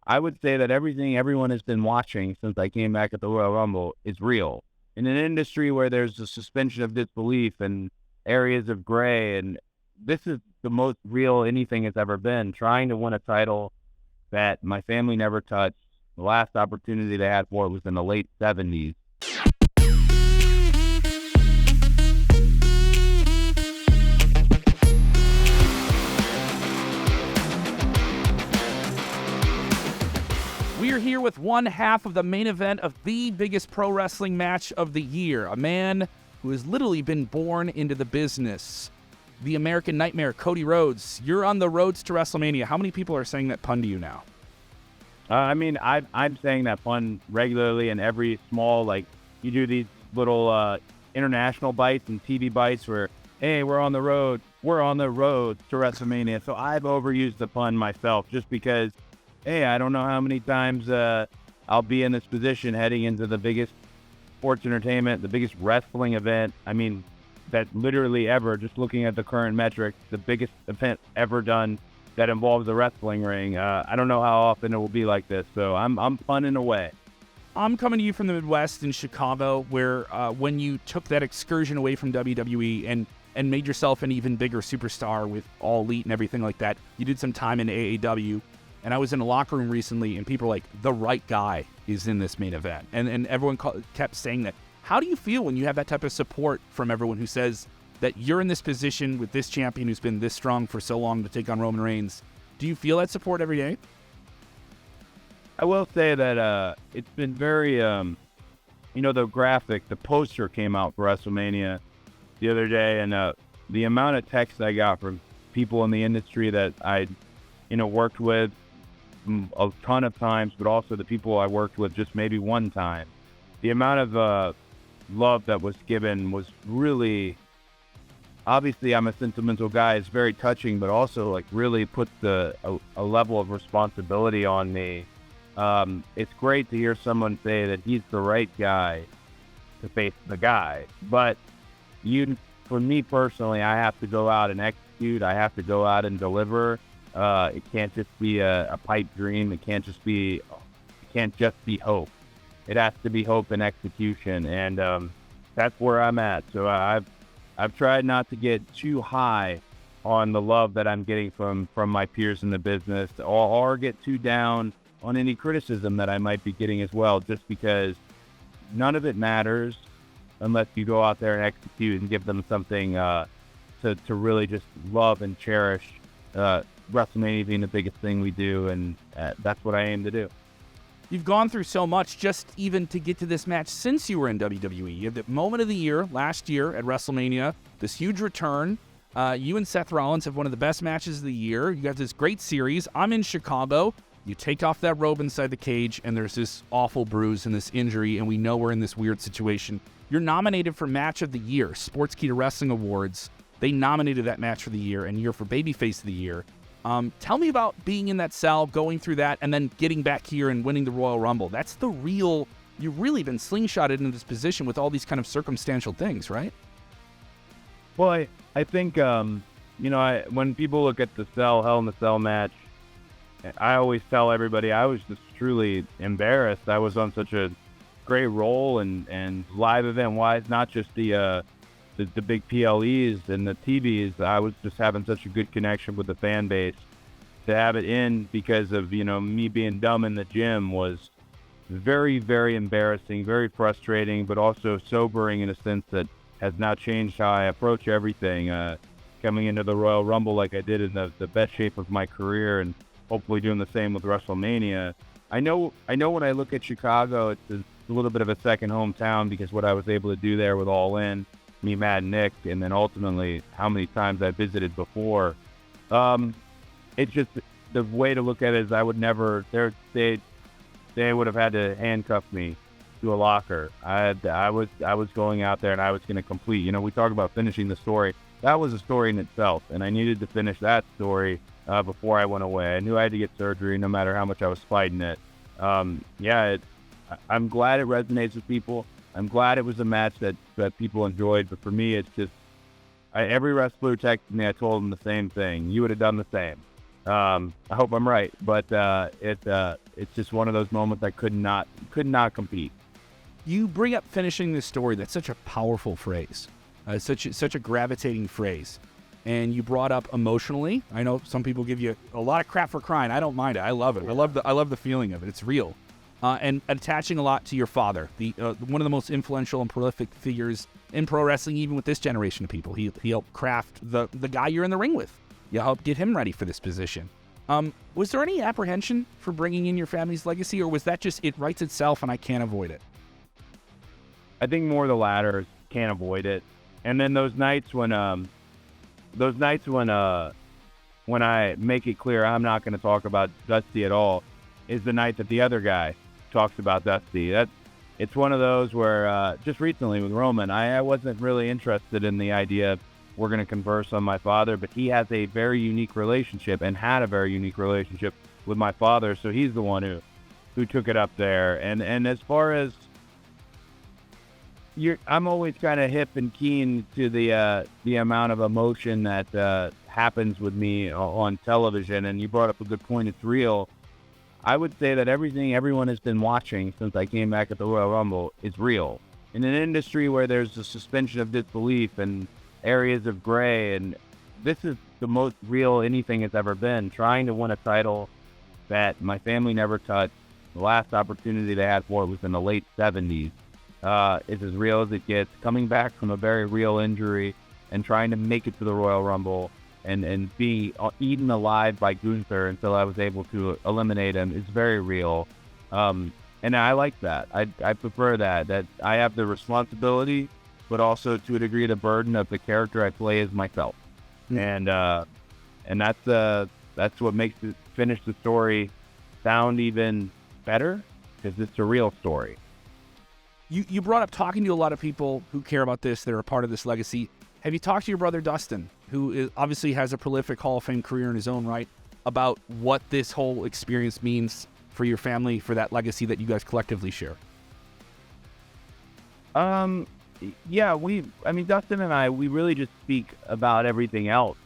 I would say that everything everyone has been watching since I came back at the Royal Rumble is real. In an industry where there's a suspension of disbelief and areas of gray, and this is the most real anything has ever been. Trying to win a title that my family never touched. The last opportunity they had for it was in the late 70s. We are here with one half of the main event of the biggest pro wrestling match of the year. A man who has literally been born into the business. The American Nightmare, Cody Rhodes. You're on the roads to WrestleMania. How many people are saying that pun to you now? I'm saying that pun regularly, and every small, you do these little international bites and TV bites where, hey, we're on the road to WrestleMania. So I've overused the pun myself just because, hey, I don't know how many times I'll be in this position heading into the biggest sports entertainment, the biggest wrestling event. I mean, that literally ever, just looking at the current metrics, the biggest event ever done that involves a wrestling ring. I don't know how often it will be like this, so I'm punning away. I'm coming to you from the Midwest in Chicago, where when you took that excursion away from WWE and made yourself an even bigger superstar with All Elite and everything like that, you did some time in AAW. And I was in a locker room recently, and people were like, the right guy is in this main event. And everyone kept saying that. How do you feel when you have that type of support from everyone who says that you're in this position with this champion who's been this strong for so long to take on Roman Reigns? Do you feel that support every day? I will say that it's been very, the graphic, the poster came out for WrestleMania the other day, and the amount of texts I got from people in the industry that I, worked with a ton of times, but also the people I worked with just maybe one time. The amount of love that was given was really, obviously I'm a sentimental guy, it's very touching, but also really puts a level of responsibility on me. It's great to hear someone say that he's the right guy to face the guy, but for me personally, I have to go out and execute, I have to go out and deliver. It can't just be a pipe dream. It can't just be hope. It has to be hope and execution, and that's where I'm at. So I've tried not to get too high on the love that I'm getting from my peers in the business, or get too down on any criticism that I might be getting as well, just because none of it matters unless you go out there and execute and give them something to really just love and cherish. WrestleMania being the biggest thing we do, and that's what I aim to do. You've gone through so much just even to get to this match since you were in WWE. You had the moment of the year last year at WrestleMania, this huge return. You and Seth Rollins have one of the best matches of the year. You got this great series. I'm in Chicago. You take off that robe inside the cage, and there's this awful bruise and this injury, and we know we're in this weird situation. You're nominated for Match of the Year, Sportskeeda Wrestling Awards. They nominated that match for the year, and you're for Babyface of the Year. Tell me about being in that cell, going through that, and then getting back here and winning the Royal Rumble. That's the real, you've really been slingshotted into this position with all these kind of circumstantial things, right? Well, I think, when people look at the Hell in the Cell match, I always tell everybody I was just truly embarrassed. I was on such a great roll and live event-wise, not just the big PLEs and the TVs. I was just having such a good connection with the fan base. To have it in because of, me being dumb in the gym was very, very embarrassing, very frustrating, but also sobering in a sense that has now changed how I approach everything. Coming into the Royal Rumble like I did in the best shape of my career, and hopefully doing the same with WrestleMania. I know when I look at Chicago, it's a little bit of a second hometown because what I was able to do there with All In, me, Matt, and Nick, and then ultimately how many times I visited before. It's just the way to look at it is I would never. They would have had to handcuff me to a locker. I was going out there and I was going to complete. We talk about finishing the story. That was a story in itself, and I needed to finish that story before I went away. I knew I had to get surgery, no matter how much I was fighting it. I'm glad it resonates with people. I'm glad it was a match that people enjoyed, but for me, it's just every wrestler who texted me, I told them the same thing. You would have done the same. I hope I'm right, but it's just one of those moments I could not compete. You bring up finishing this story. That's such a powerful phrase, such a gravitating phrase. And you brought up emotionally. I know some people give you a lot of crap for crying. I don't mind it. I love it. I love the feeling of it. It's real. And attaching a lot to your father, the one of the most influential and prolific figures in pro wrestling, even with this generation of people. He helped craft the guy you're in the ring with. You helped get him ready for this position. Was there any apprehension for bringing in your family's legacy, or was that just it writes itself and I can't avoid it? I think more the latter, can't avoid it. And then those nights when I make it clear I'm not going to talk about Dusty at all, is the night that the other guy talks about Dusty. It's one of those where just recently with Roman, I wasn't really interested in the idea of we're going to converse on my father, but he has a very unique relationship and had a very unique relationship with my father, so he's the one who took it up there. And as far as I'm always kind of hip and keen to the amount of emotion that happens with me on television, and you brought up a good point. It's real. I would say that everything everyone has been watching since I came back at the Royal Rumble is real. In an industry where there's a suspension of disbelief and areas of gray, and this is the most real anything has ever been. Trying to win a title that my family never touched. The last opportunity they had for it was in the late 70s. Is as real as it gets. Coming back from a very real injury and trying to make it to the Royal Rumble and be eaten alive by Gunther until I was able to eliminate him is very real. And I like that. I prefer that I have the responsibility, but also to a degree the burden of the character I play as myself. Mm-hmm. And that's what makes it finish the story sound even better, because it's a real story. You brought up talking to a lot of people who care about this, that are a part of this legacy. Have you talked to your brother Dustin, who obviously has a prolific Hall of Fame career in his own right, about what this whole experience means for your family, for that legacy that you guys collectively share? Yeah, Dustin and I, we really just speak about everything else.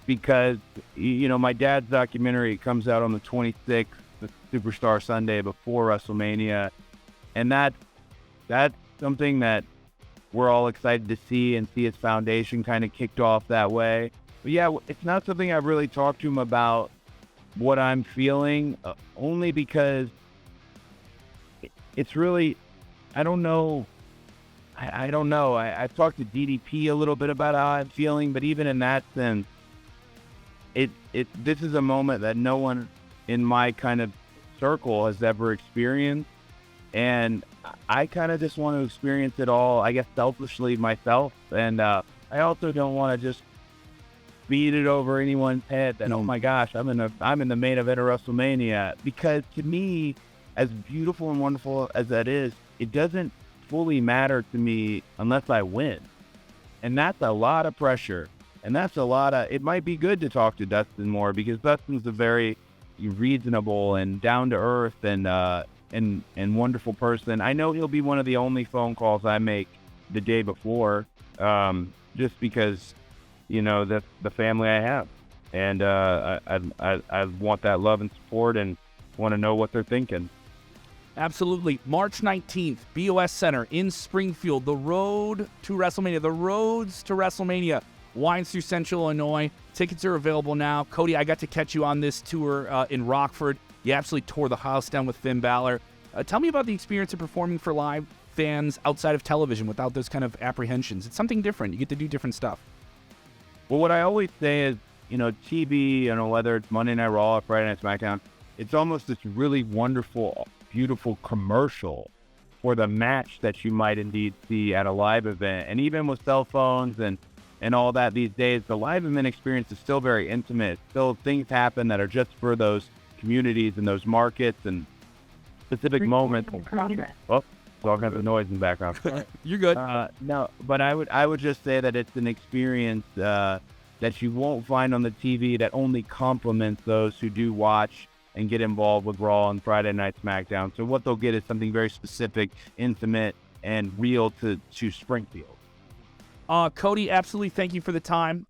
Because, my dad's documentary comes out on the 26th, the Superstar Sunday before WrestleMania. And that's something that we're all excited to see, and see his foundation kind of kicked off that way. But yeah, it's not something I've really talked to him about what I'm feeling, only because it's really, I don't know. I don't know. I've talked to DDP a little bit about how I'm feeling, but even in that sense, this is a moment that no one in my kind of circle has ever experienced. And I kind of just want to experience it all, I guess, selfishly myself. And I also don't want to just beat it over anyone's head that, oh my gosh, I'm in the main event of WrestleMania. Because to me, as beautiful and wonderful as that is, it doesn't fully matter to me unless I win. And that's a lot of pressure. And that's a lot of, it might be good to talk to Dustin more, because Dustin's a very reasonable and down to earth and wonderful person. I know he'll be one of the only phone calls I make the day before, just because, the family I have, and I want that love and support, and want to know what they're thinking. Absolutely. March 19th, BOS Center in Springfield. The road to WrestleMania. The roads to WrestleMania winds through Central Illinois. Tickets are available now. Cody, I got to catch you on this tour in Rockford. You absolutely tore the house down with Finn Balor. Tell me about the experience of performing for live fans outside of television without those kind of apprehensions. It's something different. You get to do different stuff. Well, what I always say is, TV, whether it's Monday Night Raw or Friday Night SmackDown, it's almost this really wonderful, beautiful commercial for the match that you might indeed see at a live event. And even with cell phones and all that these days, the live event experience is still very intimate. Still things happen that are just for those communities and those markets and specific moments. Oh, all kinds of noise in the background. You're good. No, but I would just say that it's an experience that you won't find on the TV, that only complements those who do watch and get involved with Raw and Friday Night SmackDown. So what they'll get is something very specific, intimate, and real to Springfield. Cody, absolutely thank you for the time.